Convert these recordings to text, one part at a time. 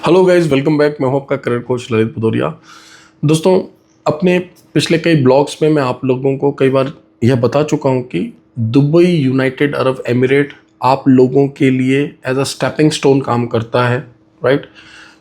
Hello guys, welcome back. मैं हूं आपका करियर कोच ललित भदौरिया। दोस्तों, अपने पिछले कई ब्लॉग्स में मैं आप लोगों को कई बार यह बता चुका हूं कि दुबई यूनाइटेड अरब एमिरेट आप लोगों के लिए एज अ स्टेपिंग स्टोन काम करता है, राइट।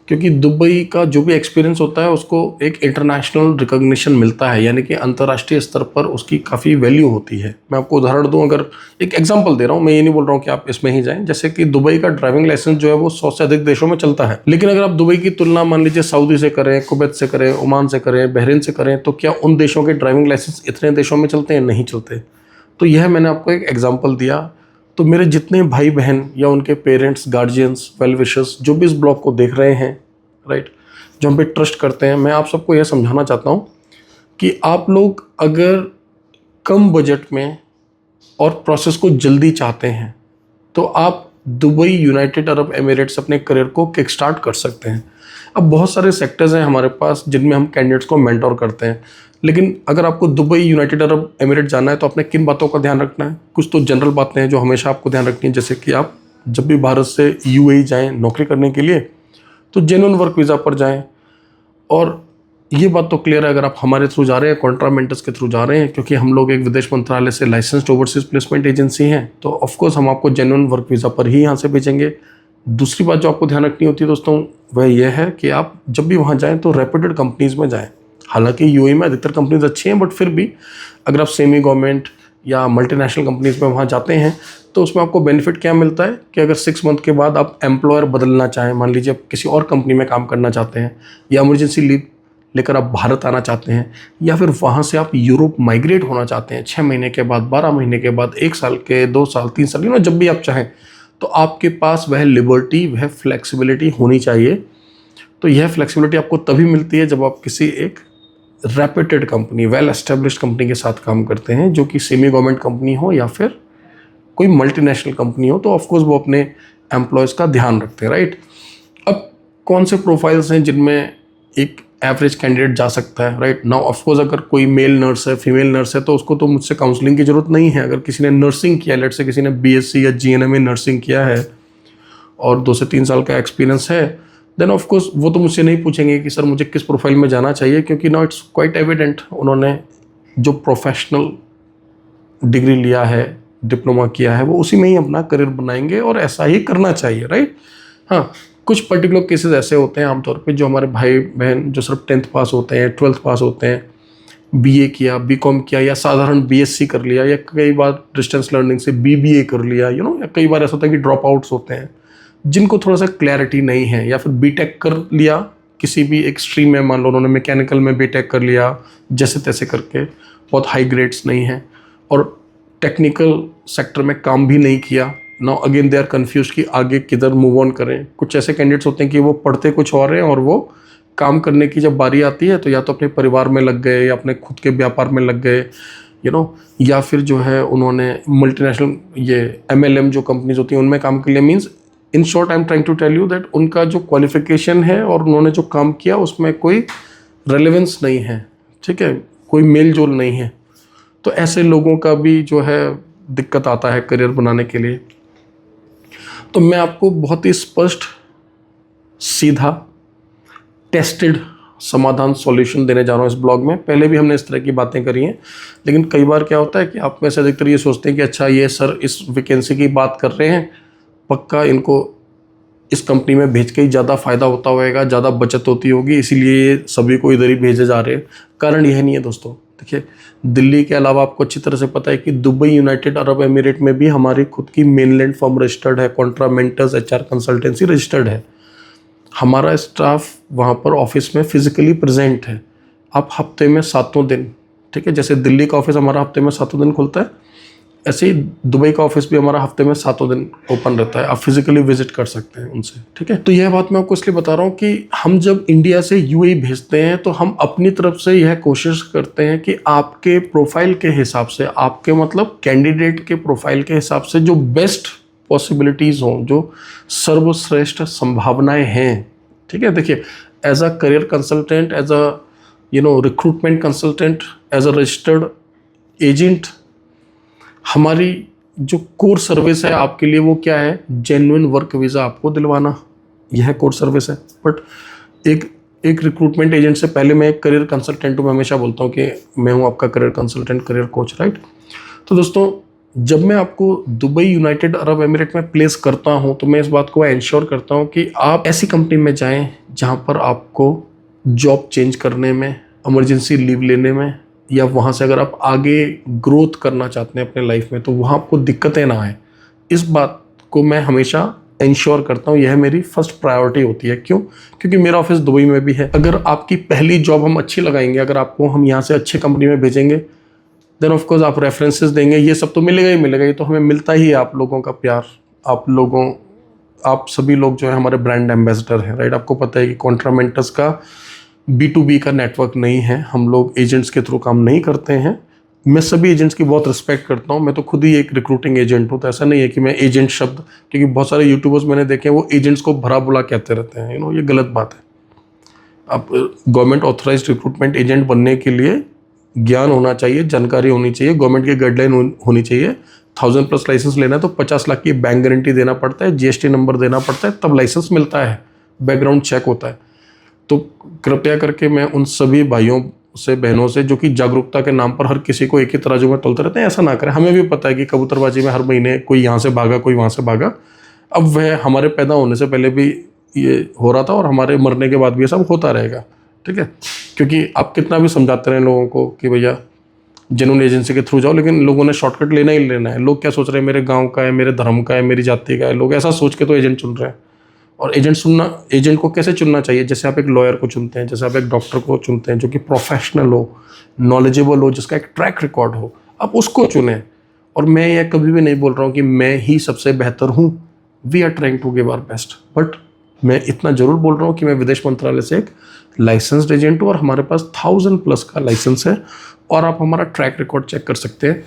क्योंकि दुबई का जो भी एक्सपीरियंस होता है उसको एक इंटरनेशनल रिकॉग्निशन मिलता है, यानी कि अंतर्राष्ट्रीय स्तर पर उसकी काफ़ी वैल्यू होती है। मैं आपको उदाहरण दूं, अगर एक एग्जांपल दे रहा हूं, मैं ये नहीं बोल रहा हूं कि आप इसमें ही जाएं। जैसे कि दुबई का ड्राइविंग लाइसेंस जो है वो 100 से अधिक देशों में चलता है, लेकिन अगर आप दुबई की तुलना मान लीजिए सऊदी से करें, कुवैत से करें, ओमान से करें, बहरीन से करें, तो क्या उन देशों के ड्राइविंग लाइसेंस इतने देशों में चलते हैं? नहीं चलते। तो यह मैंने आपको एक एग्जाम्पल दिया। तो मेरे जितने भाई बहन या उनके पेरेंट्स, गार्जियंस, वेल विशर्स जो भी इस ब्लॉग को देख रहे हैं, राइट, जो हम पे ट्रस्ट करते हैं, मैं आप सबको यह समझाना चाहता हूँ कि आप लोग अगर कम बजट में और प्रोसेस को जल्दी चाहते हैं तो आप दुबई यूनाइटेड अरब एमिरेट्स अपने करियर को किक स्टार्ट कर सकते हैं। अब बहुत सारे सेक्टर्स हैं हमारे पास जिनमें हम कैंडिडेट्स को मेंटोर करते हैं, लेकिन अगर आपको दुबई यूनाइटेड अरब एमिरेट जाना है तो आपने किन बातों का ध्यान रखना है? कुछ तो जनरल बातें हैं जो हमेशा आपको ध्यान रखनी है, जैसे कि आप जब भी भारत से यूएई जाएं नौकरी करने के लिए तो जेन्युइन वर्क वीज़ा पर जाएं। और ये बात तो क्लियर है, अगर आप हमारे थ्रू जा रहे हैं, कॉन्ट्रामेंटस के थ्रू जा रहे हैं, क्योंकि हम लोग एक विदेश मंत्रालय से लाइसेंस्ड ओवरसीज प्लेसमेंट एजेंसी हैं, तो ऑफकोर्स हम आपको जेन्युइन वर्क वीज़ा पर ही यहाँ से भेजेंगे। दूसरी बात जो आपको ध्यान रखनी होती है दोस्तों, वह यह है कि आप जब भी वहाँ जाएँ तो रेप्यूटेड कंपनीज़ में जाएँ। हालांकि यूएई में अधिकतर कंपनीज अच्छी हैं, बट फिर भी अगर आप सेमी गवर्नमेंट या मल्टीनेशनल कंपनीज में वहाँ जाते हैं तो उसमें आपको बेनिफिट क्या मिलता है कि अगर 6 मंथ के बाद आप एम्प्लॉयर बदलना चाहें, मान लीजिए आप किसी और कंपनी में काम करना चाहते हैं, या इमरजेंसी लीव लेकर आप भारत आना चाहते हैं, या फिर वहाँ से आप यूरोप माइग्रेट होना चाहते हैं 6 महीने के बाद, 12 महीने के बाद, 1 साल के, 2 साल, 3 साल, जब भी आप चाहें, तो आपके पास वह लिबर्टी, वह फ्लेक्सिबिलिटी होनी चाहिए। तो यह फ्लेक्सिबिलिटी आपको तभी मिलती है जब आप किसी एक reputed company, well established company के साथ काम करते हैं, जो कि सेमी गवर्नमेंट कंपनी हो या फिर कोई मल्टीनेशनल कंपनी हो। तो ऑफकोर्स वो अपने एम्प्लॉयज़ का ध्यान रखते हैं, राइट। अब कौन से प्रोफाइल्स हैं जिनमें एक एवरेज कैंडिडेट जा सकता है, राइट नाउ? ऑफकोर्स अगर कोई मेल नर्स है, फीमेल नर्स है, तो उसको तो मुझसे काउंसलिंग की जरूरत नहीं है। अगर किसी ने नर्सिंग किया, लेट से किसी ने बीएससी या जीएनएम में नर्सिंग किया है और 2 से 3 साल का एक्सपीरियंस है, देन ऑफकोर्स वो तो मुझसे नहीं पूछेंगे कि सर मुझे किस प्रोफाइल में जाना चाहिए, क्योंकि नाउ इट्स क्वाइट एविडेंट उन्होंने जो प्रोफेशनल डिग्री लिया है, डिप्लोमा किया है, वो उसी में ही अपना करियर बनाएंगे और ऐसा ही करना चाहिए, राइट। हाँ, कुछ पर्टिकुलर केसेस ऐसे होते हैं आमतौर पे, जो हमारे भाई बहन जो सिर्फ 10th पास होते हैं, 12th पास होते हैं, बीए किया, बीकॉम किया, या साधारण बीएससी कर लिया, या कई बार डिस्टेंस लर्निंग से बीबीए कर लिया, या कई बार ऐसा होता है कि ड्रॉप आउट्स होते हैं जिनको थोड़ा सा क्लैरिटी नहीं है, या फिर बीटेक कर लिया किसी भी एक स्ट्रीम में, मान लो उन्होंने मैकेनिकल में बीटेक कर लिया जैसे तैसे करके, बहुत हाई ग्रेड्स नहीं है, और टेक्निकल सेक्टर में काम भी नहीं किया। Now again they are confuse कि आगे किधर मूव ऑन करें। कुछ ऐसे कैंडिडेट्स होते हैं कि वो पढ़ते कुछ और हैं और वो काम करने की जब बारी आती है तो या तो अपने परिवार में लग गए, या अपने खुद के व्यापार में लग गए, या फिर जो है उन्होंने मल्टीनेशनल ये एमएलएम जो कंपनीज होती हैं उनमें काम कर लिया। Means in short I am trying to tell you that उनका जो क्वालिफिकेशन है और उन्होंने जो काम किया उसमें कोई रेलेवेंस नहीं है, ठीक है, कोई मेल जोल नहीं है। तो ऐसे लोगों का भी जो है दिक्कत आता है करियर बनाने के लिए। तो मैं आपको बहुत ही स्पष्ट, सीधा, टेस्टेड समाधान सॉल्यूशन देने जा रहा हूँ इस ब्लॉग में। पहले भी हमने इस तरह की बातें करी हैं, लेकिन कई बार क्या होता है कि आप में से अधिकतर ये सोचते हैं कि अच्छा ये सर इस वैकेंसी की बात कर रहे हैं, पक्का इनको इस कंपनी में भेज के ही ज़्यादा फ़ायदा होता होगा, ज़्यादा बचत होती होगी, इसीलिए ये सभी को इधर ही भेजे जा रहे हैं। कारण यह नहीं है दोस्तों। देखिए, दिल्ली के अलावा आपको अच्छी तरह से पता है कि दुबई यूनाइटेड अरब एमिरेट में भी हमारी खुद की मेनलैंड फर्म रजिस्टर्ड है, कॉन्ट्रामेंटस एचआर कंसल्टेंसी रजिस्टर्ड है। हमारा स्टाफ वहाँ पर ऑफिस में फिजिकली प्रेजेंट है। आप हफ्ते में 7 दिन, ठीक है, जैसे दिल्ली का ऑफिस हमारा हफ्ते में 7 दिन खुलता है, ऐसे ही दुबई का ऑफिस भी हमारा हफ्ते में 7 दिन ओपन रहता है। आप फिजिकली विजिट कर सकते हैं उनसे, ठीक है। तो यह बात मैं आपको इसलिए बता रहा हूँ कि हम जब इंडिया से यूएई भेजते हैं तो हम अपनी तरफ से यह कोशिश करते हैं कि आपके प्रोफाइल के हिसाब से, आपके मतलब कैंडिडेट के प्रोफाइल के हिसाब से जो बेस्ट पॉसिबिलिटीज़ हों, जो सर्वश्रेष्ठ संभावनाएं हैं, ठीक है। देखिए, as a career consultant, as a recruitment consultant, as a registered agent, हमारी जो कोर सर्विस है आपके लिए वो क्या है? जेन्युइन वर्क वीज़ा आपको दिलवाना, यह कोर सर्विस है। बट एक एक रिक्रूटमेंट एजेंट से पहले मैं एक करियर कंसल्टेंट हूँ। मैं हमेशा बोलता हूँ कि मैं हूँ आपका career consultant, career coach, right. तो दोस्तों, जब मैं आपको दुबई यूनाइटेड अरब एमिरेट में प्लेस करता हूँ तो मैं इस बात को इंश्योर करता हूँ कि आप ऐसी कंपनी में जाएं जहाँ पर आपको जॉब चेंज करने में, इमरजेंसी लीव लेने में, या वहाँ से अगर आप आगे ग्रोथ करना चाहते हैं अपने लाइफ में तो वहाँ आपको दिक्कतें ना आए। इस बात को मैं हमेशा इंश्योर करता हूँ, यह मेरी फर्स्ट प्रायोरिटी होती है। क्यों? क्योंकि मेरा ऑफिस दुबई में भी है। अगर आपकी पहली जॉब हम अच्छी लगाएंगे, अगर आपको हम यहाँ से अच्छी कंपनी में भेजेंगे, देन ऑफ कोर्स आप रेफरेंसेस देंगे, ये सब तो मिलेगा ही मिलेगा। ये तो हमें मिलता ही है, आप लोगों का प्यार, आप सभी लोग जो है हमारे ब्रांड एम्बेसडर हैं, राइट। आपको पता है कि कॉन्ट्रामेंटस का B2B का नेटवर्क नहीं है, हम लोग एजेंट्स के थ्रू काम नहीं करते हैं। मैं सभी एजेंट्स की बहुत रिस्पेक्ट करता हूँ, मैं तो खुद ही एक रिक्रूटिंग एजेंट हूँ, तो ऐसा नहीं है कि मैं एजेंट शब्द, क्योंकि बहुत सारे यूट्यूबर्स मैंने देखे हैं वो एजेंट्स को भरा बुला कहते रहते हैं, ये गलत बात है। अब गवर्नमेंट ऑथराइज्ड रिक्रूटमेंट एजेंट बनने के लिए ज्ञान होना चाहिए, जानकारी होनी चाहिए, गवर्नमेंट की गाइडलाइन होनी चाहिए। 1000+ लाइसेंस लेना है तो 50 लाख की बैंक गारंटी देना पड़ता है, GST नंबर देना पड़ता है, तब लाइसेंस मिलता है, बैकग्राउंड चेक होता है। तो कृपया करके मैं उन सभी भाइयों से, बहनों से जो कि जागरूकता के नाम पर हर किसी को एक ही तराजू में तोलते रहते हैं, ऐसा ना करें। हमें भी पता है कि कबूतरबाजी में हर महीने कोई यहाँ से भागा, कोई वहाँ से भागा। अब वह हमारे पैदा होने से पहले भी ये हो रहा था और हमारे मरने के बाद भी ये सब होता रहेगा, ठीक है। क्योंकि आप कितना भी समझाते रहे लोगों को कि भैया जेन्युइन एजेंसी के थ्रू जाओ, लेकिन लोगों ने शॉर्टकट लेना ही लेना है। लोग क्या सोच रहे हैं, मेरे गांव का है, मेरे धर्म का है, मेरी जाति का है, लोग ऐसा सोच के तो एजेंट चुन रहे हैं। और एजेंट को कैसे चुनना चाहिए? जैसे आप एक लॉयर को चुनते हैं, जैसे आप एक डॉक्टर को चुनते हैं जो कि प्रोफेशनल हो, नॉलेजेबल हो, जिसका एक ट्रैक रिकॉर्ड हो, आप उसको चुनें। और मैं ये कभी भी नहीं बोल रहा हूँ कि मैं ही सबसे बेहतर हूँ, we are trying to give our best. But मैं इतना जरूर बोल रहा हूँ कि मैं विदेश मंत्रालय से एक लाइसेंस्ड एजेंट हूँ और हमारे पास 1000+ का लाइसेंस है। और आप हमारा ट्रैक रिकॉर्ड चेक कर सकते हैं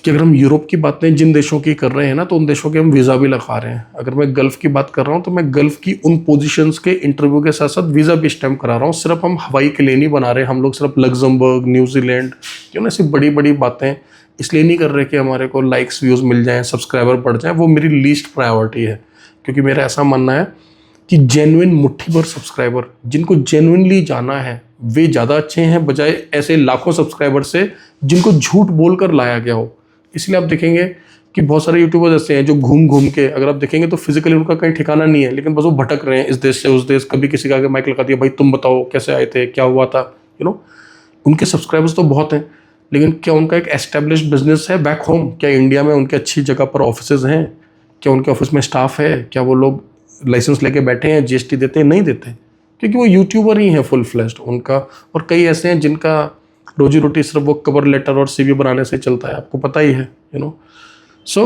कि अगर हम यूरोप की बातें जिन देशों की कर रहे हैं ना, तो उन देशों के हम वीज़ा भी लगा रहे हैं। अगर मैं गल्फ़ की बात कर रहा हूँ तो मैं गल्फ़ की उन पोजीशंस के इंटरव्यू के साथ साथ वीज़ा भी स्टैम्प करा रहा हूँ। सिर्फ हम हवाई के लिए नहीं बना रहे, हम लोग सिर्फ लग्जमबर्ग, न्यूजीलैंड, क्यों ना, ऐसी बड़ी बड़ी बातें इसलिए नहीं कर रहे कि हमारे को लाइक्स, व्यूज़ मिल जाएँ, सब्सक्राइबर बढ़ जाएँ। वो मेरी लीस्ट प्रायोरिटी है, क्योंकि मेरा ऐसा मानना है कि जेन्युइन मुट्ठी भर सब्सक्राइबर जिनको जेन्युइनली जाना है वे ज़्यादा अच्छे हैं बजाय ऐसे लाखों सब्सक्राइबर से जिनको झूठ बोलकर लाया गया हो। इसलिए आप देखेंगे कि बहुत सारे यूट्यूबर्स ऐसे हैं जो घूम घूम के, अगर आप देखेंगे तो फिजिकली उनका कहीं ठिकाना नहीं है, लेकिन बस वो भटक रहे हैं इस देश से उस देश। कभी किसी का आगे माइक लगा दिया, भाई तुम बताओ कैसे आए थे, क्या हुआ था, उनके सब्सक्राइबर्स तो बहुत हैं, लेकिन क्या उनका एक एस्टेब्लिश्ड बिजनेस है बैक होम? क्या इंडिया में उनके अच्छी जगह पर ऑफिसेज हैं? क्या उनके ऑफिस में स्टाफ है? क्या वो लोग लाइसेंस लेके बैठे हैं, GST देते हैं? नहीं देते, क्योंकि वो यूट्यूबर ही हैं फुल फ्लेश्ड उनका। और कई ऐसे हैं जिनका रोजी रोटी सिर्फ वो कवर लेटर और CV बनाने से चलता है, आपको पता ही है, so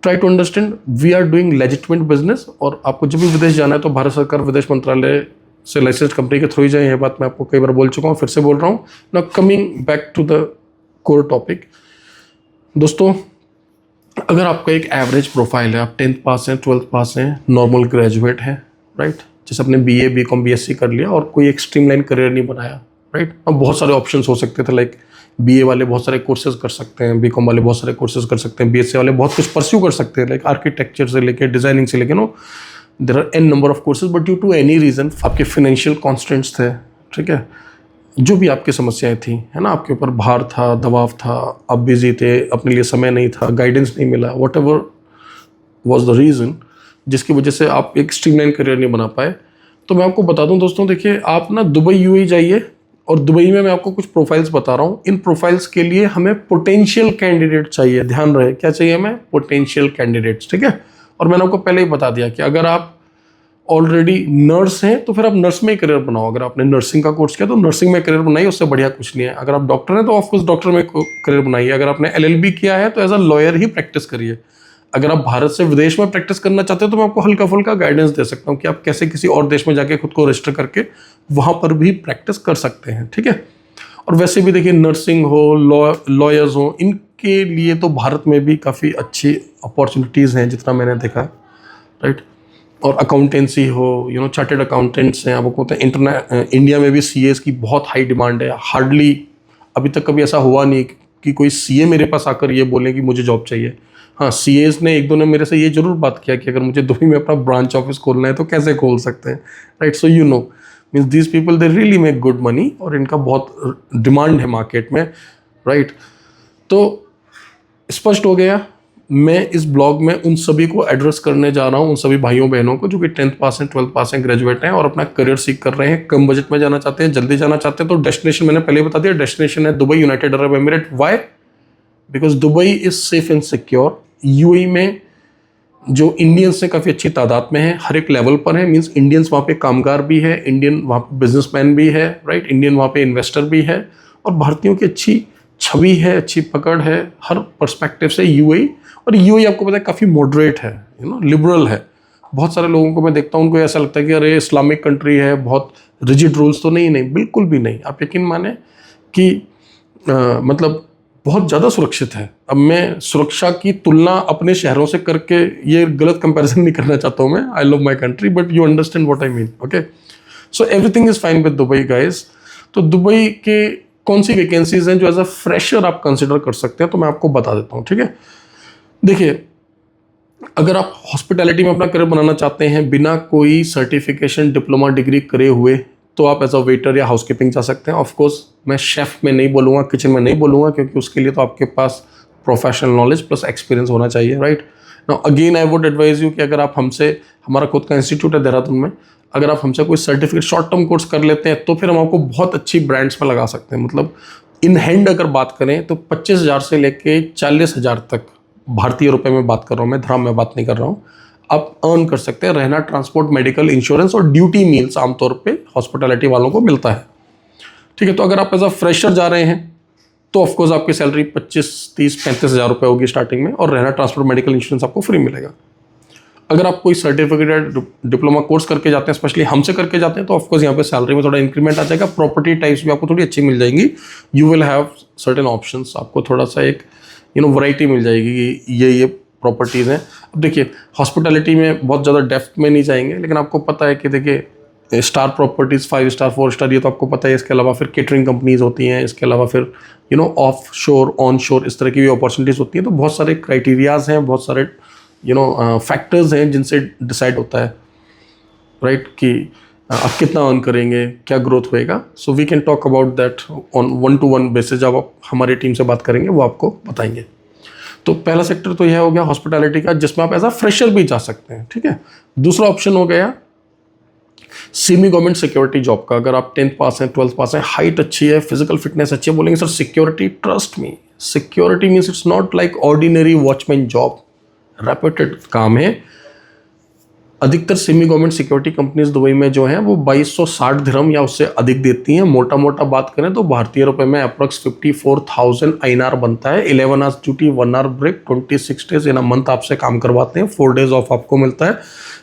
try to understand, we are doing legitimate business. और आपको जब भी विदेश जाना है तो भारत सरकार विदेश मंत्रालय से लाइसेंस कंपनी के थ्रू ही जाए। यह बात मैं आपको कई बार बोल चुका हूँ, फिर से बोल रहा हूँ। Now coming back to the core topic, दोस्तों, अगर आपका एक एवरेज प्रोफाइल है, आप 10th पास हैं, 12th पास हैं, नॉर्मल ग्रेजुएट हैं, राइट, जैसे आपने BA BCom BSc कर लिया और कोई एक स्ट्रीमलाइन करियर नहीं बनाया, राइट। अब बहुत सारे ऑप्शंस हो सकते थे, लाइक BA वाले बहुत सारे कोर्सेज कर सकते हैं, BCom वाले बहुत सारे कोर्सेज कर सकते हैं, BSc वाले बहुत कुछ परस्यू कर सकते हैं, लाइक आर्किटेक्चर से लेके डिजाइनिंग से लेके there are n number of courses. But due to any reason, आपके फाइनेंशियल कॉन्स्टेंट्स थे, ठीक है, जो भी आपकी समस्याएं थी, है ना, आपके ऊपर भार था, दबाव था, आप बिजी थे, अपने लिए समय नहीं था, गाइडेंस नहीं मिला, what ever was the reason जिसकी वजह से आप एक स्ट्रीमलाइन करियर नहीं बना पाए, तो मैं आपको बता दूं दोस्तों, देखिए आप ना दुबई UAE जाइए और दुबई में मैं आपको कुछ प्रोफाइल्स बता रहा हूँ। इन प्रोफाइल्स के लिए हमें पोटेंशियल कैंडिडेट चाहिए, ध्यान रहे, क्या चाहिए हमें? पोटेंशियल कैंडिडेट्स, ठीक है। और मैंने आपको पहले ही बता दिया कि अगर आप ऑलरेडी नर्स हैं तो फिर आप नर्स में ही करियर बनाओ। अगर आपने नर्सिंग का कोर्स किया तो नर्सिंग में करियर बनाइए, उससे बढ़िया कुछ नहीं है। अगर आप डॉक्टर हैं तो ऑफकोर्स डॉक्टर में करियर बनाइए। अगर आपने LLB किया है तो एज अ लॉयर ही प्रैक्टिस करिए। अगर आप भारत से विदेश में प्रैक्टिस करना चाहते हो तो मैं आपको हल्का फुल्का गाइडेंस दे सकता हूँ कि आप कैसे किसी और देश में जाके खुद को रजिस्टर करके वहाँ पर भी प्रैक्टिस कर सकते हैं, ठीक है। और वैसे भी देखिए, नर्सिंग हो, लॉयर्स हो, इनके लिए तो भारत में भी काफ़ी अच्छी अपॉर्चुनिटीज़ हैं जितना मैंने देखा, राइट। और अकाउंटेंसी हो, चार्टेड अकाउंटेंट्स हैं, आपको पता है इंडिया में भी CAs की बहुत हाई डिमांड है। हार्डली अभी तक कभी ऐसा हुआ नहीं कि कोई CA मेरे पास आकर ये बोले कि मुझे जॉब चाहिए। हाँ, सीएस ने एक दो ने मेरे से ये जरूर बात किया कि अगर मुझे दुबई में अपना ब्रांच ऑफिस खोलना है तो कैसे खोल सकते हैं, right. So you know means these people they really make good money और इनका बहुत डिमांड है मार्केट में, राइट। तो स्पष्ट हो गया। मैं इस ब्लॉग में उन सभी को एड्रेस करने जा रहा हूँ, उन सभी भाइयों बहनों को जो कि 10th पास हैं, 12th पास हैं, ग्रेजुएट हैं और अपना करियर सीख कर रहे हैं, कम बजट में जाना चाहते हैं, जल्दी जाना चाहते हैं। तो डेस्टिनेशन मैंने पहले बता दिया, डेस्टिनेशन है Dubai, United Arab Emirate. Why? Because Dubai is safe and secure. UAE में जो इंडियंस हैं काफ़ी अच्छी तादाद में है, हर एक लेवल पर है। मीन्स इंडियंस वहाँ पे कामगार भी है, इंडियन वहाँ पे बिजनेसमैन भी है, राइट। इंडियन वहाँ पे इन्वेस्टर भी है और भारतीयों की अच्छी छवि है, अच्छी पकड़ है हर पर्सपेक्टिव से यूएई। और यूएई आपको पता है काफ़ी मॉडरेट है, लिबरल है। बहुत सारे लोगों को मैं देखता हूँ, उनको ऐसा लगता है कि अरे इस्लामिक कंट्री है, बहुत रिजिड रूल्स। तो नहीं नहीं, बिल्कुल भी नहीं। आप यकीन माने कि मतलब बहुत ज़्यादा सुरक्षित है। अब मैं सुरक्षा की तुलना अपने शहरों से करके ये गलत कंपैरिजन नहीं करना चाहता हूँ मैं। I love my country but you understand what I mean, okay. So everything is fine with Dubai guys. तो दुबई के कौन सी वैकेंसीज हैं जो एज अ फ्रेशर आप कंसिडर कर सकते हैं, तो मैं आपको बता देता हूँ, ठीक है। देखिए, अगर आप हॉस्पिटैलिटी में अपना करियर बनाना चाहते हैं बिना कोई सर्टिफिकेशन, डिप्लोमा डिग्री करे हुए, तो आप एज अ वेटर या हाउसकीपिंग जा सकते हैं। ऑफ कोर्स मैं शेफ में नहीं बोलूँगा, किचन में नहीं बोलूँगा, क्योंकि उसके लिए तो आपके पास प्रोफेशनल नॉलेज प्लस एक्सपीरियंस होना चाहिए, right. Now again I would advise you कि अगर आप हमसे, हमारा खुद का इंस्टीट्यूट है देहरादून में, अगर आप हमसे कोई सर्टिफिकेट शॉर्ट टर्म कोर्स कर लेते हैं तो फिर हम आपको बहुत अच्छी ब्रांड्स में लगा सकते हैं। मतलब इन हैंड अगर बात करें तो 25,000 से लेके 40,000 तक, भारतीय रुपए में बात कर रहा हूँ मैं, धर्म में बात नहीं कर रहा हूँ, आप अर्न कर सकते हैं। रहना, ट्रांसपोर्ट, मेडिकल, इंश्योरेंस और ड्यूटी मील्स आमतौर पे हॉस्पिटैलिटी वालों को मिलता है, ठीक है। तो अगर आप एज अ फ्रेशर जा रहे हैं तो ऑफकोर्स आपकी सैलरी 25, 30, 35,000 रुपये होगी स्टार्टिंग में, और रहना, ट्रांसपोर्ट, मेडिकल, इंश्योरेंस आपको फ्री मिलेगा। अगर आप कोई सर्टिफिकेट डिप्लोमा कोर्स करके जाते हैं, स्पेशली हमसे करके जाते हैं, तो ऑफकोर्स यहाँ पे सैलरी में थोड़ा इंक्रीमेंट आ जाएगा। प्रॉपर्टी टाइप्स भी आपको थोड़ी अच्छी मिल जाएंगी। You will have certain options, आपको थोड़ा सा एक वैरायटी मिल जाएगी कि ये प्रॉपर्टीज़ हैं। अब देखिए, हॉस्पिटैलिटी में बहुत ज़्यादा डेप्थ में नहीं जाएंगे, लेकिन आपको पता है कि देखिए स्टार प्रॉपर्टीज़, 5 स्टार, 4 स्टार, ये तो आपको पता है। इसके अलावा फिर केटरिंग कंपनीज होती हैं, इसके अलावा फिर ऑफ शोर, ऑन शोर, इस तरह की भी अपॉर्चुनिटीज़ होती हैं। तो बहुत सारे क्राइटेरियाज हैं, बहुत सारे फैक्टर्स हैं जिनसे डिसाइड होता है, राइट, कि आप कितना अर्न करेंगे, क्या ग्रोथ होएगा। So we can talk about that on 1-to-1 basis. जब आप हमारी टीम से बात करेंगे वो आपको बताएंगे। तो पहला सेक्टर तो यह हो गया हॉस्पिटैलिटी का, जिसमें आप एज अ फ्रेशर भी जा सकते हैं, ठीक है। दूसरा ऑप्शन हो गया सेमी गवर्नमेंट सिक्योरिटी जॉब का। अगर आप 10th पास हैं, 12th पास हैं, हाइट अच्छी है, फिजिकल फिटनेस अच्छी है, बोलेंगे sir security, trust me, security means it's not like ordinary watchman job. Reputed काम है। अधिकतर semi government security companies Dubai में जो हैं वो 2260 दिरहम या उससे अधिक देती हैं। मोटा मोटा बात करें तो भारतीय रुपए में अप्रॉक्स 54,000 INR बनता है। 11 hours duty, 1 hour break, 26 days in a month आपसे काम करवाते हैं। 4 डेज ऑफ आपको मिलता है।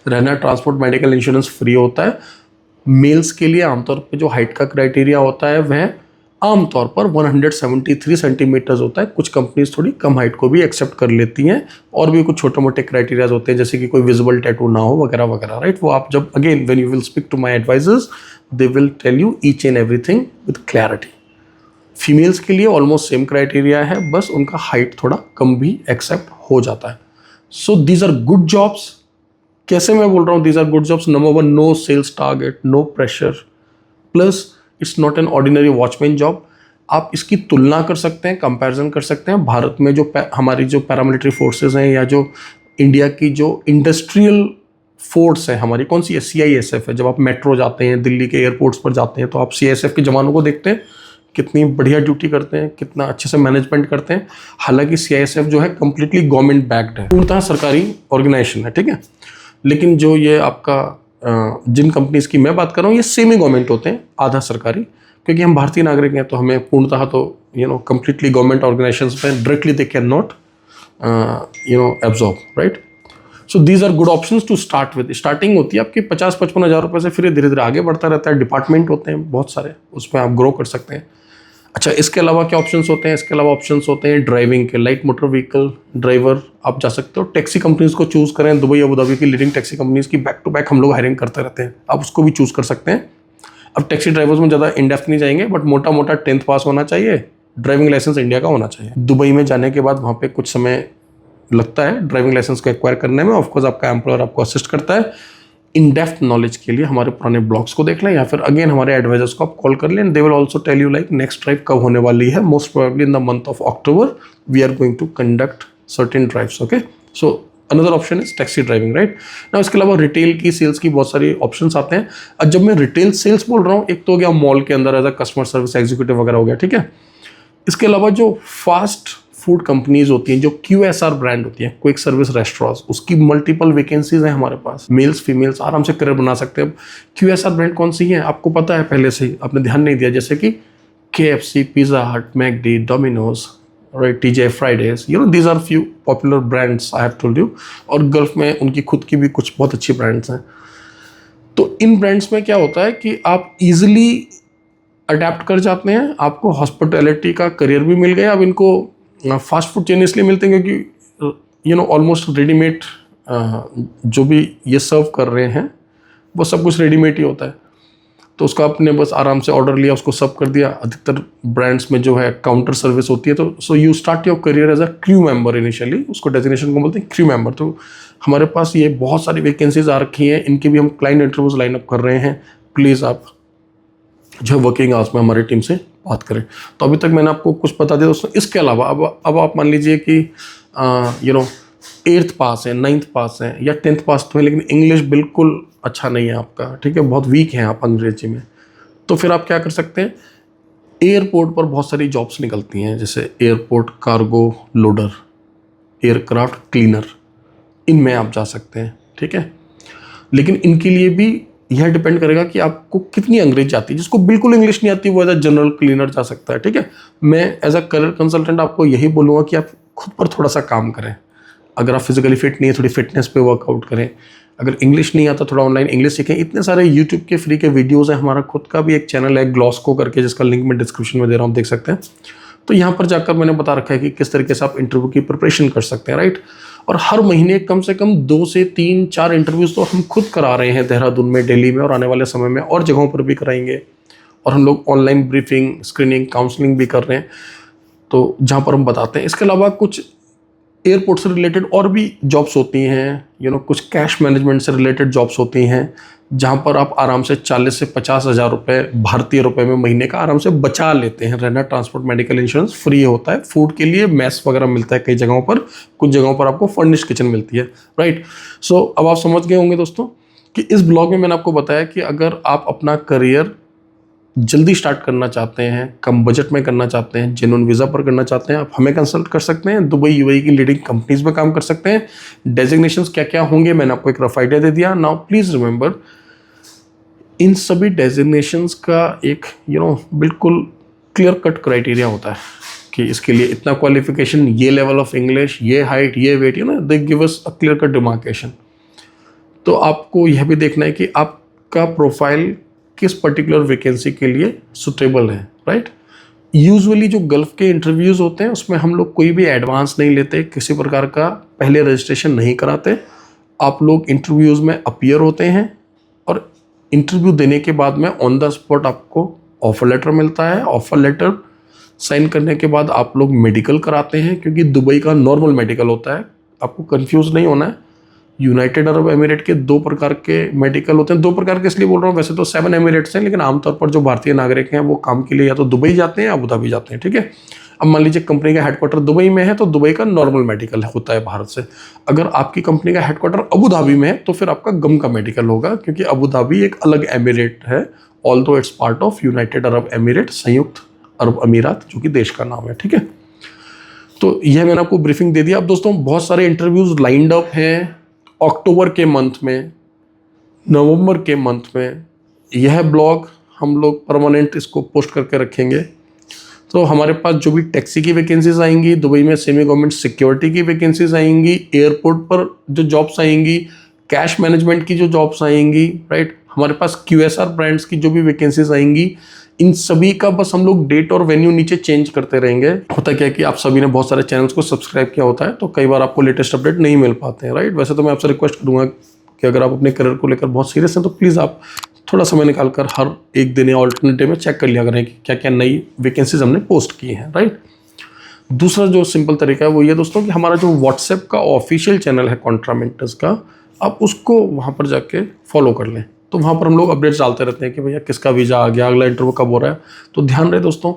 रहना, ट्रांसपोर्ट, मेडिकल, इंश्योरेंस फ्री होता है। मेल्स के लिए आमतौर पर जो हाइट का क्राइटेरिया होता है वह आमतौर पर 173 सेंटीमीटर्स होता है। कुछ कंपनीज थोड़ी कम हाइट को भी एक्सेप्ट कर लेती हैं, और भी कुछ छोटे मोटे क्राइटेरियाज होते हैं, जैसे कि कोई विजिबल टैटू ना हो वगैरह वगैरह, राइट। वो आप जब again when you will speak to my advisors, they will tell you each and everything with clarity. Females के लिए ऑलमोस्ट सेम क्राइटेरिया है, बस उनका हाइट थोड़ा कम भी एक्सेप्ट हो जाता है। So these are good jobs. कैसे मैं बोल रहा हूँ these are good jobs? Number 1, no sales target, no pressure, plus it's not an ordinary watchman job. आप इसकी तुलना कर सकते हैं, कंपैरिजन कर सकते हैं भारत में जो हमारी जो पैरामिलिट्री फोर्सेस हैं, या जो इंडिया की जो इंडस्ट्रियल फोर्स है हमारी, कौन सी है? CISF है। जब आप मेट्रो जाते हैं, दिल्ली के एयरपोर्ट्स पर जाते हैं, तो आप CISF के जवानों को देखते हैं, कितनी बढ़िया ड्यूटी करते हैं, कितना अच्छे से मैनेजमेंट करते हैं। हालांकि CISF जो है कंप्लीटली गवर्नमेंट बैक्ड है, पूर्णतः सरकारी ऑर्गेनाइजेशन है, ठीक है। लेकिन जो ये आपका जिन कंपनीज की मैं बात कर रहा हूँ, ये सेमी गवर्नमेंट होते हैं, आधा सरकारी, क्योंकि हम भारतीय नागरिक हैं, तो हमें पूर्णतः तो कंप्लीटली गवर्नमेंट ऑर्गेनाइजेशंस में directly they can not absorb, right. So these are good options to start with. Starting होती है आपकी 50-55 हज़ार रुपये से, फिर धीरे धीरे आगे बढ़ता रहता है। डिपार्टमेंट होते हैं बहुत सारे, उसमें आप ग्रो कर सकते हैं। अच्छा, इसके अलावा क्या ऑप्शंस होते हैं? इसके अलावा ऑप्शंस होते हैं ड्राइविंग के, लाइट मोटर व्हीकल ड्राइवर आप जा सकते हो। टैक्सी कंपनीज को चूज़ करें, दुबई अबू धाबी की लीडिंग टैक्सी कंपनीज की बैक टू बैक हम लोग हायरिंग करते रहते हैं, आप उसको भी चूज़ कर सकते हैं। अब टैक्सी ड्राइवर्स में ज़्यादा इन डेप्थ नहीं जाएंगे, बट मोटा मोटा 10th पास होना चाहिए, ड्राइविंग लाइसेंस इंडिया का होना चाहिए। दुबई में जाने के बाद वहाँ पे कुछ समय लगता है ड्राइविंग लाइसेंस को एक्वायर करने में, ऑफकोर्स आपका एम्प्लॉयर आपको असिस्ट करता है। इन डेप्थ नॉलेज के लिए हमारे पुराने ब्लॉग्स को देख लें या फिर अगेन हमारे एडवाइजर्स को आप कॉल कर लें, they will also tell you like next drive कब होने वाली है। Most probably in the month of October we are going to conduct certain drives. Okay, so another option is taxi driving, right ना। इसके अलावा retail की sales की बहुत सारी ऑप्शंस आते हैं। अब जब मैं रिटेल सेल्स बोल रहा हूँ, एक तो हो गया मॉल के अंदर as a customer service executive वगैरह हो गया, ठीक है। इसके अलावा जो फास्ट फूड कंपनीज होती हैं, जो QSR ब्रांड होती हैं, क्विक सर्विस रेस्टोरेंट्स, उसकी मल्टीपल वैकेंसीज हैं हमारे पास। मेल्स फीमेल्स आराम से करियर बना सकते हैं। अब QSR ब्रांड कौन सी है आपको पता है पहले से ही, आपने ध्यान नहीं दिया, जैसे कि KFC, pizza hut, McD, Domino's, right, TGI Fridays, you know these are few popular brands I have told you. और गल्फ में उनकी खुद की भी कुछ बहुत अच्छी ब्रांड्स हैं। तो इन ब्रांड्स में क्या होता है कि आप इजिली अडेप्ट कर जाते हैं, आपको हॉस्पिटैलिटी का करियर भी मिल गया। अब इनको फास्ट फूड चेन इसलिए मिलते हैं क्योंकि यू नो ऑलमोस्ट रेडीमेड जो भी ये सर्व कर रहे हैं वो सब कुछ रेडीमेड ही होता है। तो उसका आपने बस आराम से ऑर्डर लिया, उसको सर्व कर दिया। अधिकतर ब्रांड्स में जो है काउंटर सर्विस होती है। तो so you start your career as a crew member initially, उसको डेजिग्नेशन को बोलते हैं क्रू मेंबर। तो हमारे पास ये बहुत सारी वैकेंसीज आ रखी हैं, इनकी भी हम क्लाइंट इंटरव्यूज लाइन अप कर रहे हैं। प्लीज़ आप जो वर्किंग आवर्स में हमारी टीम से बात करें। तो अभी तक मैंने आपको कुछ बता दिया दोस्तों। इसके अलावा अब आप मान लीजिए कि यू नो 8th पास है, 9th पास है या 10th पास तो है, लेकिन इंग्लिश बिल्कुल अच्छा नहीं है आपका, ठीक है, बहुत वीक है आप अंग्रेजी में। तो फिर आप क्या कर सकते हैं, एयरपोर्ट पर बहुत सारी जॉब्स निकलती हैं, जैसे airport cargo loader, aircraft cleaner, इनमें आप जा सकते हैं, ठीक है। लेकिन इनके लिए भी यह डिपेंड करेगा कि आपको कितनी अंग्रेजी आती है। जिसको बिल्कुल इंग्लिश नहीं आती वो एज अ जनरल क्लीनर जा सकता है, ठीक है। मैं एज अ करियर कंसल्टेंट आपको यही बोलूँगा कि आप खुद पर थोड़ा सा काम करें। अगर आप फिजिकली फिट नहीं है, थोड़ी फिटनेस पे वर्कआउट करें। अगर इंग्लिश नहीं आता, थोड़ा ऑनलाइन इंग्लिश सीखें। इतने सारे यूट्यूब के फ्री के वीडियोज़ हैं। हमारा खुद का भी एक चैनल है ग्लॉस्को करके, जिसका लिंक मैं डिस्क्रिप्शन में दे रहा हूँ, देख सकते हैं। तो यहाँ पर जाकर मैंने बता रखा है कि किस तरीके से आप इंटरव्यू की प्रिपरेशन कर सकते हैं, राइट। और हर महीने कम से कम 2 से 3, 4 इंटरव्यूज़ तो हम खुद करा रहे हैं, देहरादून में, दिल्ली में, और आने वाले समय में और जगहों पर भी कराएंगे। और हम लोग ऑनलाइन ब्रीफिंग, स्क्रीनिंग, काउंसलिंग भी कर रहे हैं, तो जहाँ पर हम बताते हैं। इसके अलावा कुछ एयरपोर्ट से रिलेटेड और भी जॉब्स होती हैं, यू नो कुछ कैश मैनेजमेंट से रिलेटेड जॉब्स होती हैं, जहाँ पर आप आराम से 40 से 50 हज़ार रुपये भारतीय रुपए में महीने का आराम से बचा लेते हैं। रहना, ट्रांसपोर्ट, मेडिकल इंश्योरेंस फ्री होता है। फूड के लिए मैस वगैरह मिलता है कई जगहों पर, कुछ जगहों पर आपको फर्निश किचन मिलती है, राइट। सो अब आप समझ गए होंगे दोस्तों कि इस ब्लॉग में मैंने आपको बताया कि अगर आप अपना करियर जल्दी स्टार्ट करना चाहते हैं, कम बजट में करना चाहते हैं, जेन्युइन वीज़ा पर करना चाहते हैं, आप हमें कंसल्ट कर सकते हैं। दुबई UAE की लीडिंग कंपनीज में काम कर सकते हैं। डेजिग्नेशंस क्या क्या होंगे मैंने आपको एक रफ आइडिया दे दिया। नाउ प्लीज़ रिमेंबर, इन सभी डेजिग्नेशंस का एक बिल्कुल क्लियर कट क्राइटेरिया होता है कि इसके लिए इतना क्वालिफिकेशन, ये लेवल ऑफ इंग्लिश, ये हाइट, ये weight, they give us a clear cut demarcation. तो आपको यह भी देखना है कि आपका प्रोफाइल किस पर्टिकुलर वैकेंसी के लिए सुटेबल है, राइट। यूजुअली जो गल्फ के इंटरव्यूज़ होते हैं उसमें हम लोग कोई भी एडवांस नहीं लेते, किसी प्रकार का पहले रजिस्ट्रेशन नहीं कराते। आप लोग इंटरव्यूज़ में अपीयर होते हैं और इंटरव्यू देने के बाद में ऑन द स्पॉट आपको ऑफर लेटर मिलता है। ऑफर लेटर साइन करने के बाद आप लोग मेडिकल कराते हैं, क्योंकि दुबई का नॉर्मल मेडिकल होता है, आपको कंफ्यूज नहीं होना है। यूनाइटेड अरब एमिरेट के 2 प्रकार के मेडिकल होते हैं। 2 प्रकार के इसलिए बोल रहा हूँ, वैसे तो 7 एमिरेट्स हैं, लेकिन आमतौर पर जो भारतीय नागरिक हैं वो काम के लिए या तो दुबई जाते हैं या अबू धाबी जाते हैं, ठीक है। अब मान लीजिए कंपनी का हेडक्वार्टर दुबई में है, तो दुबई का नॉर्मल मेडिकल होता है भारत से। अगर आपकी कंपनी का हेडक्वार्टर अबू धाबी में है तो फिर आपका गम का मेडिकल होगा, क्योंकि अबू धाबी एक अलग एमिरेट है, although it's part of United Arab emirate, संयुक्त अरब अमीरात, जो कि देश का नाम है, ठीक है। तो यह मैंने आपको ब्रीफिंग दे दिया। अब दोस्तों बहुत सारे इंटरव्यूज लाइंड अप हैं अक्टूबर के मंथ में, नवंबर के मंथ में। यह ब्लॉग हम लोग परमानेंट इसको पोस्ट करके रखेंगे। तो हमारे पास जो भी टैक्सी की वैकेंसीज आएंगी, दुबई में सेमी गवर्नमेंट सिक्योरिटी की वैकेंसीज आएंगी, एयरपोर्ट पर जो जॉब्स आएंगी, कैश मैनेजमेंट की जो जॉब्स आएंगी, राइट, हमारे पास QSR ब्रांड्स की जो भी वैकेंसीज आएंगी, इन सभी का बस हम लोग डेट और वेन्यू नीचे चेंज करते रहेंगे। होता क्या है कि आप सभी ने बहुत सारे चैनल्स को सब्सक्राइब किया होता है, तो कई बार आपको लेटेस्ट अपडेट नहीं मिल पाते हैं, राइट। वैसे तो मैं आपसे रिक्वेस्ट करूंगा कि अगर आप अपने करियर को लेकर बहुत सीरियस हैं तो प्लीज़ आप थोड़ा समय निकालकर हर एक दिन या ऑल्टरनेट डे में चेक कर लिया करें कि क्या क्या नई वैकेंसीज हमने पोस्ट की हैं, राइट। दूसरा जो सिंपल तरीका है वो ये दोस्तों कि हमारा जो व्हाट्सएप का ऑफिशियल चैनल है कॉन्ट्रा मेंटर्स का, आप उसको वहाँ पर जाके फॉलो कर लें। तो वहाँ पर हम लोग अपडेट्स डालते रहते हैं कि भैया किसका वीज़ा आ गया, अगला इंटरव्यू कब हो रहा है। तो ध्यान रहे दोस्तों,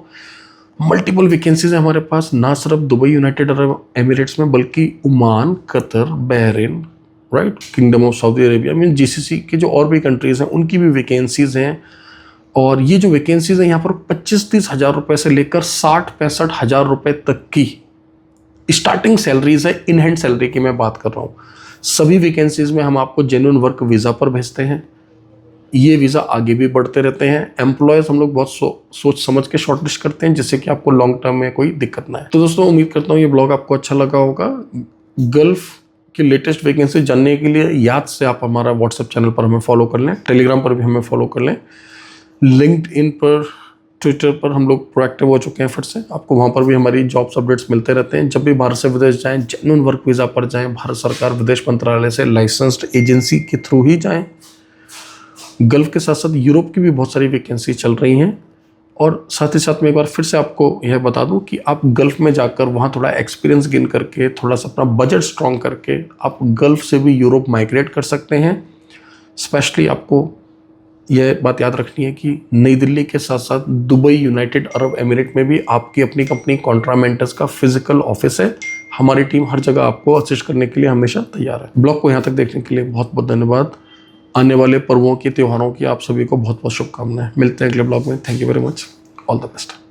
मल्टीपल वैकेंसीज है हमारे पास, ना सिर्फ दुबई यूनाइटेड अरब एमिरेट्स में, बल्कि Oman, Qatar, Bahrain, right, kingdom of Saudi Arabia, mean GCC के जो और भी कंट्रीज़ हैं उनकी भी वैकेंसीज़ हैं। और ये जो वैकेंसीज़ हैं यहाँ पर 25-30 हज़ार रुपये से लेकर 60-65 हज़ार रुपये तक की स्टार्टिंग सैलरीज है। इन हैंड सैलरी की मैं बात कर रहा हूँ। सभी वैकेंसीज़ में हम आपको जेन्युइन वर्क वीज़ा पर भेजते हैं। ये वीज़ा आगे भी बढ़ते रहते हैं। एम्प्लॉयज़ हम लोग बहुत सोच समझ के शॉर्टलिस्ट करते हैं, जिससे कि आपको लॉन्ग टर्म में कोई दिक्कत ना है। तो दोस्तों उम्मीद करता हूँ ये ब्लॉग आपको अच्छा लगा होगा। गल्फ़ की लेटेस्ट वैकेंसी जानने के लिए याद से आप हमारा व्हाट्सएप चैनल पर हमें फॉलो कर लें, टेलीग्राम पर भी हमें फॉलो कर लें, लिंक्डइन पर, ट्विटर पर हम लोग प्रोएक्टिव हो चुके हैं फिर से। आपको वहाँ पर भी हमारी जॉब्स अपडेट्स मिलते रहते हैं। जब भी भारत से विदेश जाएं, जेन्युइन वर्क वीज़ा पर जाएं, भारत सरकार विदेश मंत्रालय से लाइसेंस्ड एजेंसी के थ्रू ही जाएं। गल्फ़ के साथ साथ यूरोप की भी बहुत सारी वैकेंसी चल रही हैं। और साथ ही साथ में एक बार फिर से आपको यह बता दूं कि आप गल्फ़ में जाकर वहाँ थोड़ा एक्सपीरियंस गेन करके, थोड़ा सा अपना बजट स्ट्रॉन्ग करके आप गल्फ़ से भी यूरोप माइग्रेट कर सकते हैं। स्पेशली आपको यह बात याद रखनी है कि नई दिल्ली के साथ साथ दुबई यूनाइटेड अरब एमिरेट में भी आपकी अपनी कंपनी कॉन्ट्रा मेंटर्स का फिजिकल ऑफिस है। हमारी टीम हर जगह आपको असिस्ट करने के लिए हमेशा तैयार है। ब्लॉग को यहाँ तक देखने के लिए बहुत बहुत धन्यवाद। आने वाले पर्वों की, त्योहारों की आप सभी को बहुत बहुत शुभकामनाएं। मिलते हैं अगले ब्लॉग में। Thank you very much. All the best.